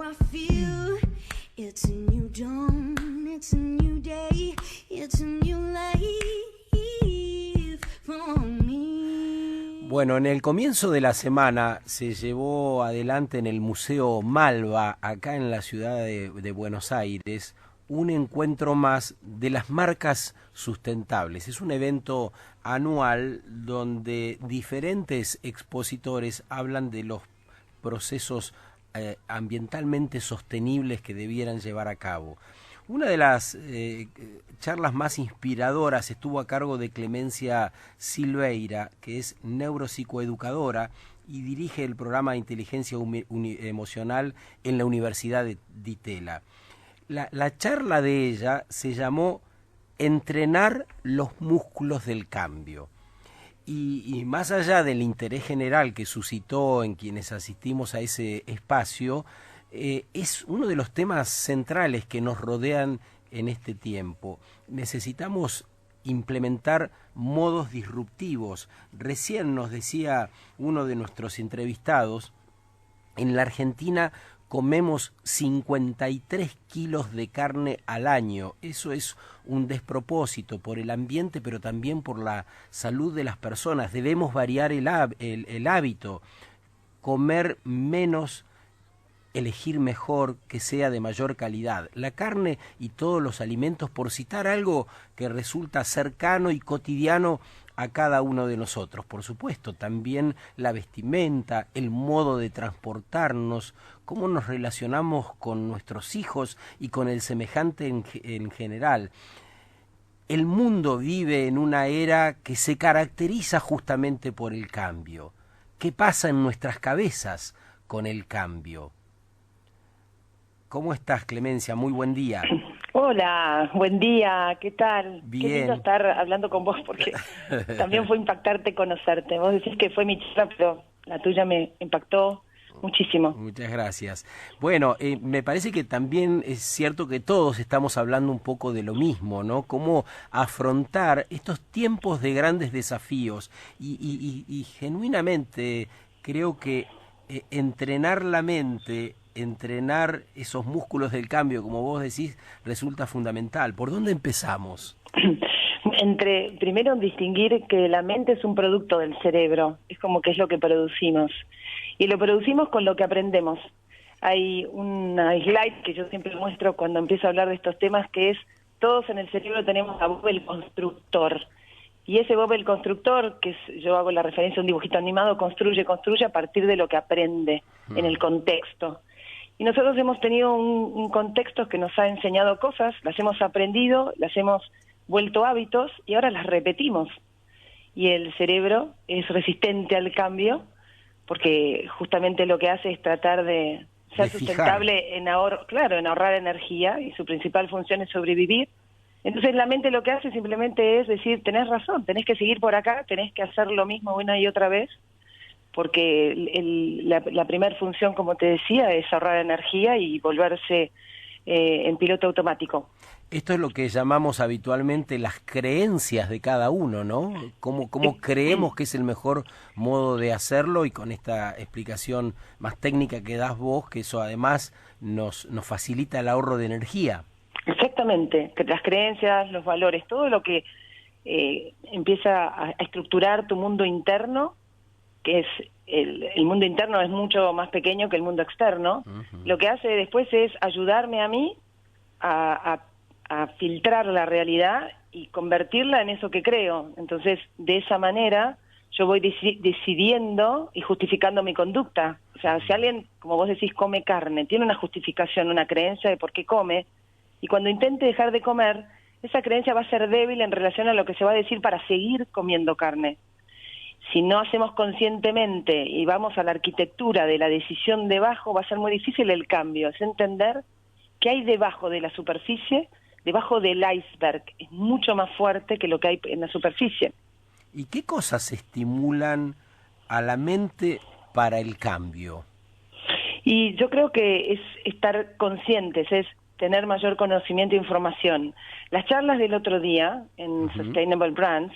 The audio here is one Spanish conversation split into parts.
how I feel. It's a new dawn, it's a new day, it's a new life for me. Bueno, en el comienzo de la semana se llevó adelante en el Museo Malva, acá en la ciudad de Buenos Aires, un encuentro más de las marcas sustentables. Es un evento anual donde diferentes expositores hablan de los procesos ambientalmente sostenibles que debieran llevar a cabo. Una de las charlas más inspiradoras estuvo a cargo de Clemencia Silveira, que es neuropsicoeducadora y dirige el programa de inteligencia emocional en la Universidad de Itela. La charla de ella se llamó Entrenar los músculos del cambio. Y más allá del interés general que suscitó en quienes asistimos a ese espacio, es uno de los temas centrales que nos rodean en este tiempo. Necesitamos implementar modos disruptivos. Recién nos decía uno de nuestros entrevistados, en la Argentina comemos 53 kilos de carne al año. Eso es un despropósito por el ambiente, pero también por la salud de las personas. Debemos variar el hábito, comer menos, elegir mejor, que sea de mayor calidad. La carne y todos los alimentos, por citar algo que resulta cercano y cotidiano a cada uno de nosotros. Por supuesto, también la vestimenta, el modo de transportarnos, cómo nos relacionamos con nuestros hijos y con el semejante en general. El mundo vive en una era que se caracteriza justamente por el cambio. ¿Qué pasa en nuestras cabezas con el cambio? ¿Cómo estás, Clemencia? Muy buen día. Hola, buen día, ¿qué tal? Bien. Qué lindo estar hablando con vos porque también fue impactante conocerte. Vos decís que fue mi charla, pero la tuya me impactó muchísimo. Muchas gracias. Bueno, me parece que también es cierto que todos estamos hablando un poco de lo mismo, ¿no? Cómo afrontar estos tiempos de grandes desafíos y genuinamente creo que entrenar la mente, entrenar esos músculos del cambio, como vos decís, resulta fundamental. ¿Por dónde empezamos? Primero distinguir que la mente es un producto del cerebro, es como que es lo que producimos. Y lo producimos con lo que aprendemos. Hay una slide que yo siempre muestro cuando empiezo a hablar de estos temas, que es, todos en el cerebro tenemos a Bob el constructor. Y ese Bob el constructor, que yo hago la referencia a un dibujito animado, construye a partir de lo que aprende en el contexto. Y nosotros hemos tenido un contexto que nos ha enseñado cosas, las hemos aprendido, las hemos vuelto hábitos y ahora las repetimos. Y el cerebro es resistente al cambio porque justamente lo que hace es tratar de ser sustentable en ahorrar energía, y su principal función es sobrevivir. Entonces la mente lo que hace simplemente es decir, tenés razón, tenés que seguir por acá, tenés que hacer lo mismo una y otra vez, porque la primera función, como te decía, es ahorrar energía y volverse en piloto automático. Esto es lo que llamamos habitualmente las creencias de cada uno, ¿no? ¿Cómo creemos que es el mejor modo de hacerlo? Y con esta explicación más técnica que das vos, que eso además nos facilita el ahorro de energía. Exactamente, que las creencias, los valores, todo lo que empieza a estructurar tu mundo interno, que es el mundo interno es mucho más pequeño que el mundo externo. Lo que hace después es ayudarme a mí a filtrar la realidad y convertirla en eso que creo. Entonces, de esa manera, yo voy decidiendo y justificando mi conducta. O sea, si alguien, como vos decís, come carne, tiene una justificación, una creencia de por qué come, y cuando intente dejar de comer, esa creencia va a ser débil en relación a lo que se va a decir para seguir comiendo carne. Si no hacemos conscientemente y vamos a la arquitectura de la decisión debajo, va a ser muy difícil el cambio. Es entender qué hay debajo de la superficie, debajo del iceberg. Es mucho más fuerte que lo que hay en la superficie. ¿Y qué cosas estimulan a la mente para el cambio? Y yo creo que es estar conscientes, es tener mayor conocimiento e información. Las charlas del otro día en Sustainable Brands,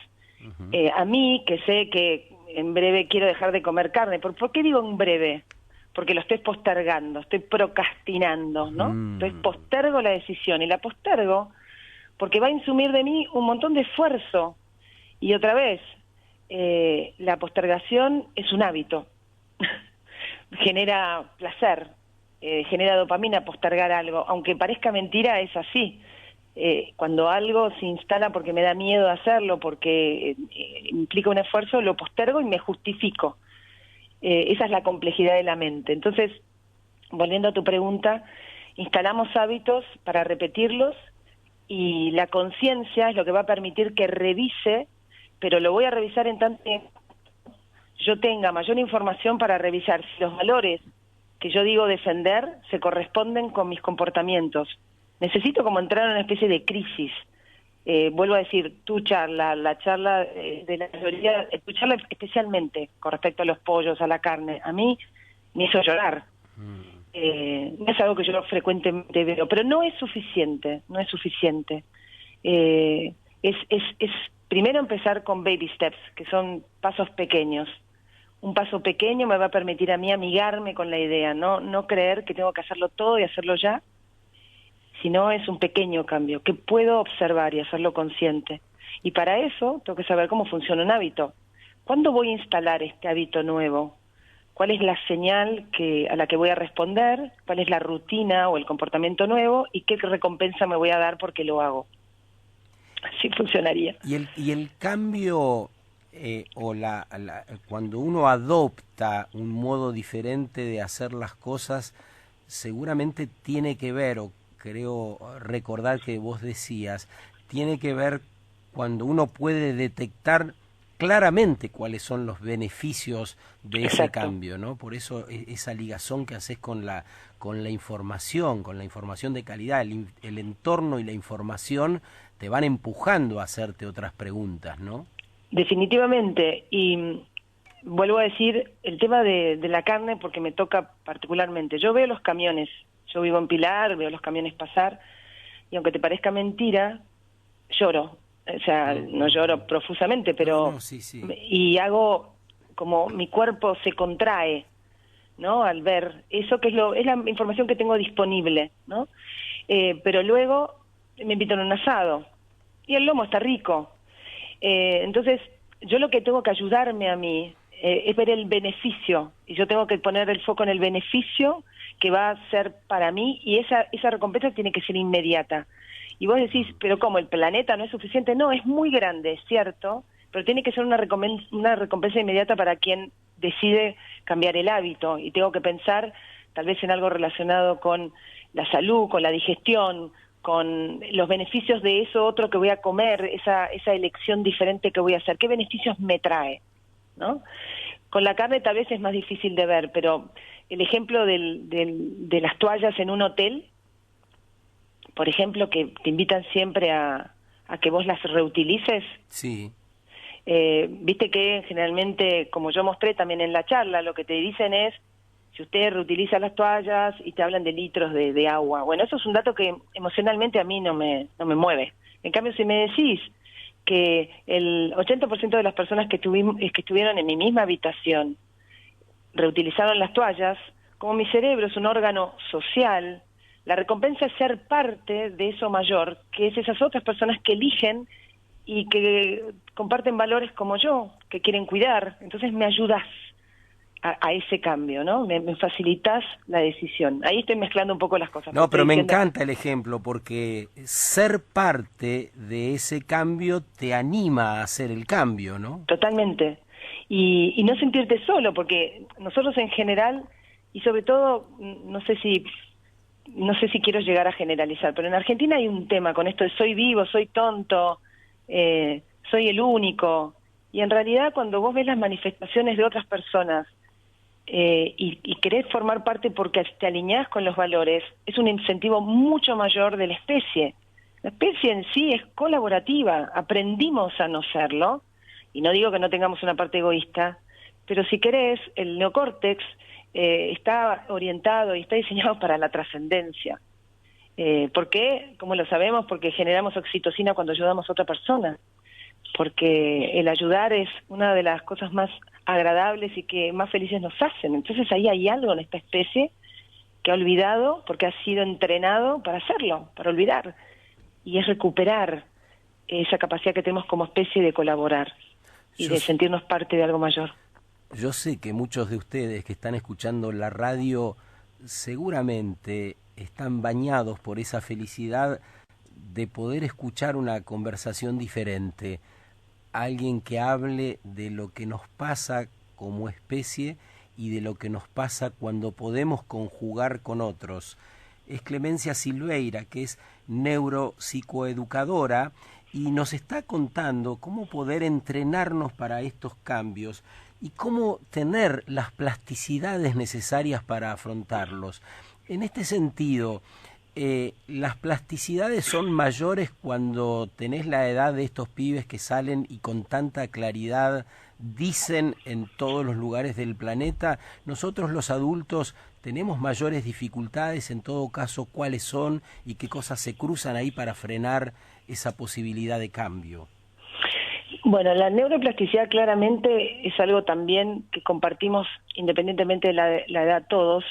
a mí, que sé que en breve quiero dejar de comer carne, ¿por qué digo en breve? porque lo estoy postergando, estoy procrastinando, ¿no? Entonces postergo la decisión, y la postergo porque va a insumir de mí un montón de esfuerzo. Y otra vez, la postergación es un hábito. Genera placer, genera dopamina postergar algo. Aunque parezca mentira, es así. Cuando algo se instala porque me da miedo hacerlo, porque implica un esfuerzo, lo postergo y me justifico. Esa es la complejidad de la mente. Entonces, volviendo a tu pregunta, instalamos hábitos para repetirlos, y la conciencia es lo que va a permitir que revise, pero lo voy a revisar en tanto que yo tenga mayor información para revisar si los valores que yo digo defender se corresponden con mis comportamientos. Necesito como entrar en una especie de crisis. Vuelvo a decir, tu charla, la charla de la mayoría, tu charla especialmente con respecto a los pollos, a la carne, a mí me hizo llorar. No es algo que yo frecuentemente veo, pero no es suficiente, no es suficiente. Es primero empezar con baby steps, que son pasos pequeños. Un paso pequeño me va a permitir a mí amigarme con la idea, no creer que tengo que hacerlo todo y hacerlo ya, sino es un pequeño cambio que puedo observar y hacerlo consciente. Y para eso tengo que saber cómo funciona un hábito. ¿Cuándo voy a instalar este hábito nuevo? ¿Cuál es la señal a la que voy a responder? ¿Cuál es la rutina o el comportamiento nuevo? ¿Y qué recompensa me voy a dar porque lo hago? Así funcionaría. Y el cambio, cuando uno adopta un modo diferente de hacer las cosas, seguramente tiene que ver, o creo recordar que vos decías, tiene que ver cuando uno puede detectar claramente cuáles son los beneficios de ese cambio, ¿no? Por eso esa ligazón que haces con la información, de calidad, el entorno y la información te van empujando a hacerte otras preguntas, ¿no? Definitivamente. Y vuelvo a decir el tema de la carne porque me toca particularmente. Yo veo los camiones, yo vivo en Pilar, veo los camiones pasar, y aunque te parezca mentira, lloro. O sea, no lloro profusamente, pero sí. Y hago como mi cuerpo se contrae, ¿no? Al ver eso, que es la información que tengo disponible, ¿no? Pero luego me invitan a un asado y el lomo está rico. Entonces, yo lo que tengo que ayudarme a mí es ver el beneficio, y yo tengo que poner el foco en el beneficio que va a ser para mí, y esa recompensa tiene que ser inmediata. Y vos decís, pero ¿cómo? ¿El planeta no es suficiente? No, es muy grande, es cierto, pero tiene que ser una recompensa inmediata para quien decide cambiar el hábito. Y tengo que pensar tal vez en algo relacionado con la salud, con la digestión, con los beneficios de eso otro que voy a comer, esa elección diferente que voy a hacer. ¿Qué beneficios me trae? ¿No? Con la carne tal vez es más difícil de ver, pero el ejemplo de las toallas en un hotel, por ejemplo, que te invitan siempre a que vos las reutilices. Sí. Viste que generalmente, como yo mostré también en la charla, lo que te dicen es, si usted reutiliza las toallas, y te hablan de litros de agua. Bueno, eso es un dato que emocionalmente a mí no me mueve. En cambio, si me decís que el 80% de las personas que estuvieron en mi misma habitación reutilizaron las toallas, como mi cerebro es un órgano social, la recompensa es ser parte de eso mayor, que es esas otras personas que eligen y que comparten valores como yo, que quieren cuidar. Entonces me ayudas a ese cambio, ¿no? Me facilitas la decisión. Ahí estoy mezclando un poco las cosas. No, pero me encanta el ejemplo, porque ser parte de ese cambio te anima a hacer el cambio, ¿no? Totalmente. Y no sentirte solo, porque nosotros en general, y sobre todo, no sé si quiero llegar a generalizar, pero en Argentina hay un tema con esto de soy vivo, soy tonto, soy el único. Y en realidad cuando vos ves las manifestaciones de otras personas y querés formar parte porque te alineás con los valores, es un incentivo mucho mayor de la especie. La especie en sí es colaborativa, aprendimos a no serlo, y no digo que no tengamos una parte egoísta, pero si querés, el neocórtex está orientado y está diseñado para la trascendencia. ¿Por qué? ¿Cómo lo sabemos? Porque generamos oxitocina cuando ayudamos a otra persona. Porque el ayudar es una de las cosas más agradables y que más felices nos hacen. Entonces ahí hay algo en esta especie que ha olvidado porque ha sido entrenado para hacerlo, para olvidar. Y es recuperar esa capacidad que tenemos como especie de colaborar y de sentirnos parte de algo mayor. Yo sé que muchos de ustedes que están escuchando la radio seguramente están bañados por esa felicidad de poder escuchar una conversación diferente, alguien que hable de lo que nos pasa como especie y de lo que nos pasa cuando podemos conjugar con otros. Es Clemencia Silveira, que es neuropsicoeducadora, y nos está contando cómo poder entrenarnos para estos cambios y cómo tener las plasticidades necesarias para afrontarlos. En este sentido, las plasticidades son mayores cuando tenés la edad de estos pibes que salen y con tanta claridad dicen en todos los lugares del planeta. Nosotros los adultos tenemos mayores dificultades, en todo caso, ¿cuáles son y qué cosas se cruzan ahí para frenar esa posibilidad de cambio? Bueno, la neuroplasticidad claramente es algo también que compartimos independientemente de la edad todos.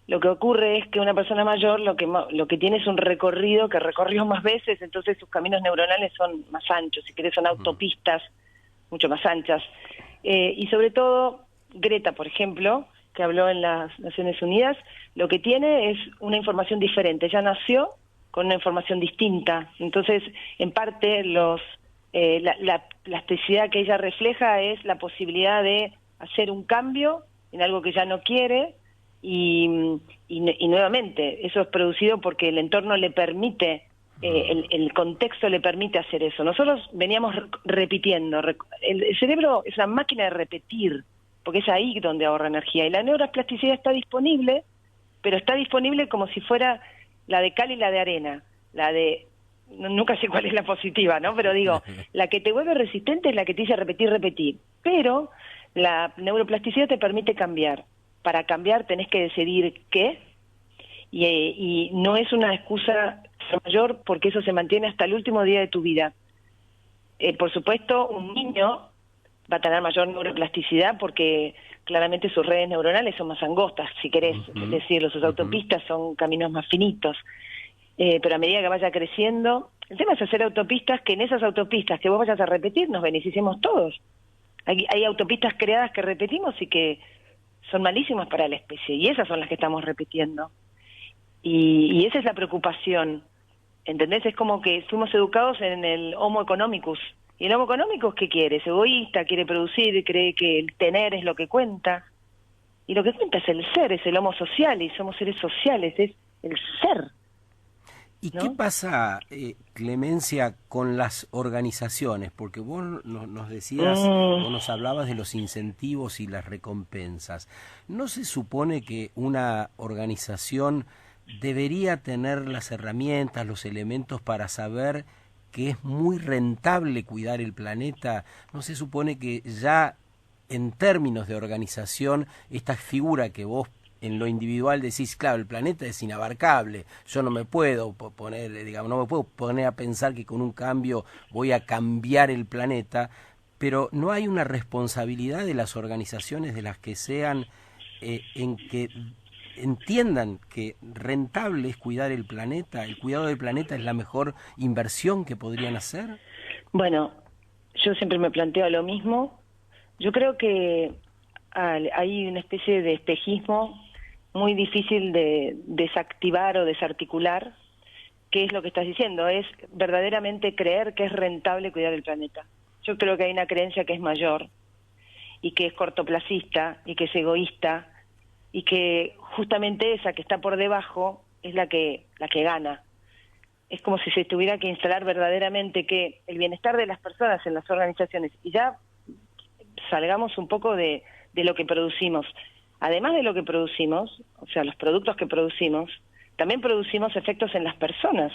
Lo que ocurre es que una persona mayor lo que tiene es un recorrido que recorrió más veces, entonces sus caminos neuronales son más anchos, si querés son autopistas mucho más anchas. Y sobre todo, Greta, por ejemplo, que habló en las Naciones Unidas, lo que tiene es una información diferente. Ella nació con una información distinta. Entonces, en parte, la plasticidad que ella refleja es la posibilidad de hacer un cambio en algo que ya no quiere y nuevamente, eso es producido porque el entorno le permite, el contexto le permite hacer eso. Nosotros veníamos repitiendo. El cerebro es una máquina de repetir, porque es ahí donde ahorra energía. Y la neuroplasticidad está disponible, pero está disponible como si fuera la de cal y la de arena. La de, nunca sé cuál es la positiva, ¿no? Pero digo, la que te vuelve resistente es la que te dice repetir. Pero la neuroplasticidad te permite cambiar. Para cambiar tenés que decidir qué, y no es una excusa mayor porque eso se mantiene hasta el último día de tu vida. Por supuesto, un niño va a tener mayor neuroplasticidad porque claramente sus redes neuronales son más angostas, si querés decirlo, sus autopistas son caminos más finitos. Pero a medida que vaya creciendo, el tema es hacer autopistas que en esas autopistas que vos vayas a repetir nos beneficiemos todos. Hay autopistas creadas que repetimos y que son malísimas para la especie, y esas son las que estamos repitiendo. Y esa es la preocupación, ¿entendés? Es como que fuimos educados en el Homo economicus. ¿Y el Homo economicus qué quiere? Es egoísta, quiere producir, cree que el tener es lo que cuenta. Y lo que cuenta es el ser, es el Homo social, y somos seres sociales, es el ser. ¿Y ¿no? qué pasa, Clemencia, con las organizaciones? Porque vos nos decías, vos nos hablabas de los incentivos y las recompensas. ¿No se supone que una organización debería tener las herramientas, los elementos para saber que es muy rentable cuidar el planeta? ¿No se supone que ya en términos de organización esta figura que vos en lo individual decís, claro, el planeta es inabarcable, yo no me puedo poner, digamos, no me puedo poner a pensar que con un cambio voy a cambiar el planeta, pero no hay una responsabilidad de las organizaciones, de las que sean, en que entiendan que rentable es cuidar el planeta, el cuidado del planeta es la mejor inversión que podrían hacer? Bueno, yo siempre me planteo lo mismo. Yo creo que hay una especie de espejismo muy difícil de desactivar o desarticular. ¿Qué es lo que estás diciendo? Es verdaderamente creer que es rentable cuidar el planeta. Yo creo que hay una creencia que es mayor y que es cortoplacista y que es egoísta y que justamente esa que está por debajo es la que gana. Es como si se tuviera que instalar verdaderamente que el bienestar de las personas en las organizaciones, y ya salgamos un poco de lo que producimos. Además de lo que producimos, o sea, los productos que producimos, también producimos efectos en las personas.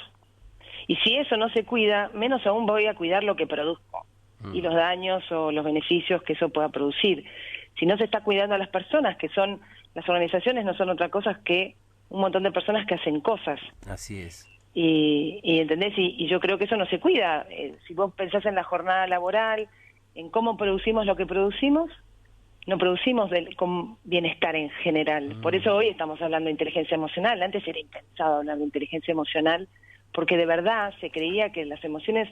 Y si eso no se cuida, menos aún voy a cuidar lo que produzco y los daños o los beneficios que eso pueda producir. Si no se está cuidando a las personas, que son, las organizaciones no son otra cosa que un montón de personas que hacen cosas. Así es. Y ¿entendés? Y yo creo que eso no se cuida. Si vos pensás en la jornada laboral, en cómo producimos lo que producimos, no producimos con bienestar en general. Por eso hoy estamos hablando de inteligencia emocional. Antes era impensado hablar de inteligencia emocional, porque de verdad se creía que las emociones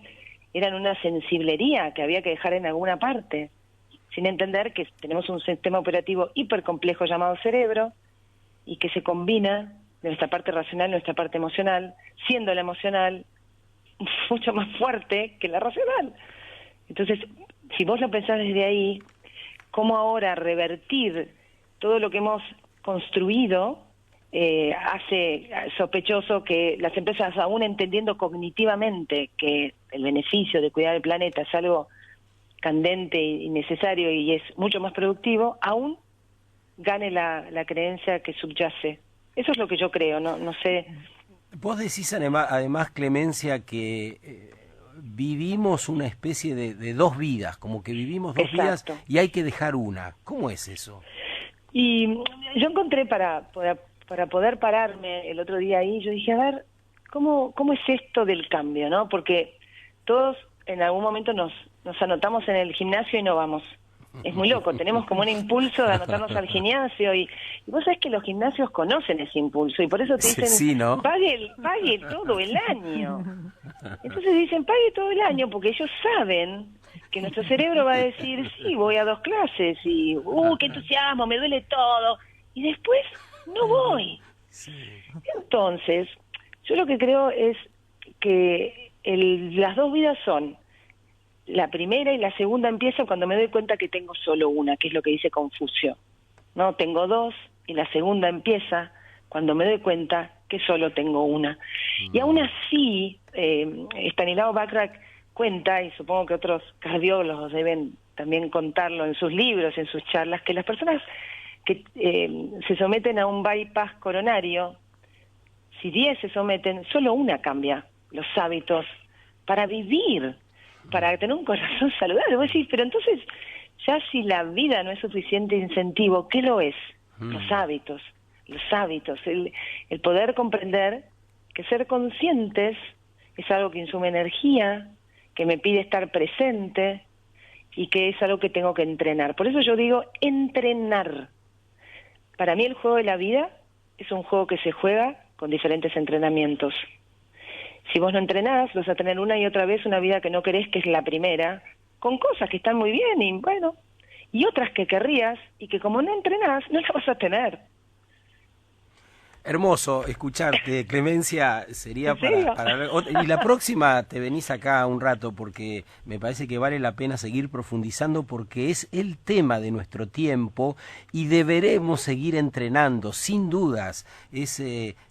eran una sensiblería que había que dejar en alguna parte, sin entender que tenemos un sistema operativo hipercomplejo llamado cerebro, y que se combina de nuestra parte racional y nuestra parte emocional, siendo la emocional mucho más fuerte que la racional. Entonces, si vos lo pensás desde ahí, ¿cómo ahora revertir todo lo que hemos construido hace sospechoso que las empresas, aún entendiendo cognitivamente que el beneficio de cuidar el planeta es algo candente y necesario y es mucho más productivo, aún gane la creencia que subyace? Eso es lo que yo creo, no sé. Vos decís además, Clemencia, que vivimos una especie de dos vidas, como que vivimos dos vidas y hay que dejar una. ¿Cómo es eso? Y yo encontré para poder pararme el otro día ahí, yo dije, a ver, ¿cómo es esto del cambio, no? Porque todos en algún momento nos anotamos en el gimnasio y no vamos. Es muy loco, tenemos como un impulso de anotarnos al gimnasio y vos sabés que los gimnasios conocen ese impulso y por eso te dicen, sí, ¿no? pague todo el año. Entonces dicen, pague todo el año porque ellos saben que nuestro cerebro va a decir, sí, voy a 2 clases y, qué entusiasmo, me duele todo, y después no voy. Sí. Entonces, yo lo que creo es que las dos vidas son, la primera y la segunda empieza cuando me doy cuenta que tengo solo una, que es lo que dice Confucio, ¿no? Tengo 2 y la segunda empieza cuando me doy cuenta que solo tengo una. Y aún así, Stanislav Bachrach cuenta, y supongo que otros cardiólogos deben también contarlo en sus libros, en sus charlas, que las personas que se someten a un bypass coronario, si 10 se someten, solo una cambia los hábitos para vivir, para tener un corazón saludable. Vos decís, pero entonces, ya si la vida no es suficiente incentivo, ¿qué lo es? Los hábitos, el poder comprender que ser conscientes es algo que insume energía, que me pide estar presente y que es algo que tengo que entrenar. Por eso yo digo entrenar. Para mí el juego de la vida es un juego que se juega con diferentes entrenamientos. Si vos no entrenás, vas a tener una y otra vez una vida que no querés, que es la primera, con cosas que están muy bien y bueno, y otras que querrías y que como no entrenás, no las vas a tener. Hermoso escucharte, Clemencia, sería para ver. Y la próxima te venís acá un rato porque me parece que vale la pena seguir profundizando porque es el tema de nuestro tiempo y deberemos seguir entrenando, sin dudas. Es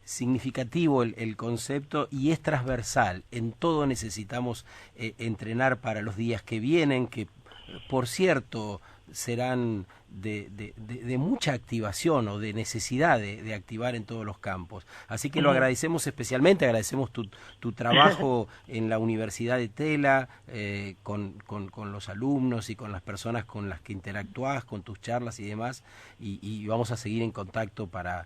significativo el concepto y es transversal. En todo necesitamos entrenar para los días que vienen, que por cierto serán de mucha activación o de necesidad de activar en todos los campos. Así que lo agradecemos especialmente, agradecemos tu trabajo en la Universidad de Tela, con los alumnos y con las personas con las que interactuás, con tus charlas y demás, y vamos a seguir en contacto para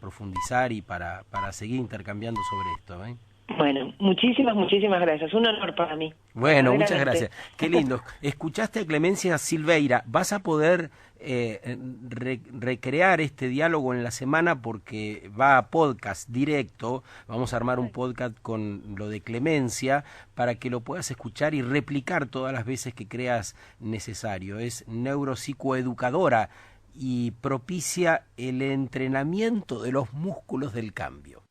profundizar y para seguir intercambiando sobre esto, ¿eh? Bueno, muchísimas gracias. Un honor para mí. Bueno, muchas gracias. Qué lindo. Escuchaste a Clemencia Silveira. Vas a poder recrear este diálogo en la semana porque va a podcast directo. Vamos a armar un podcast con lo de Clemencia para que lo puedas escuchar y replicar todas las veces que creas necesario. Es neuropsicoeducadora y propicia el entrenamiento de los músculos del cambio.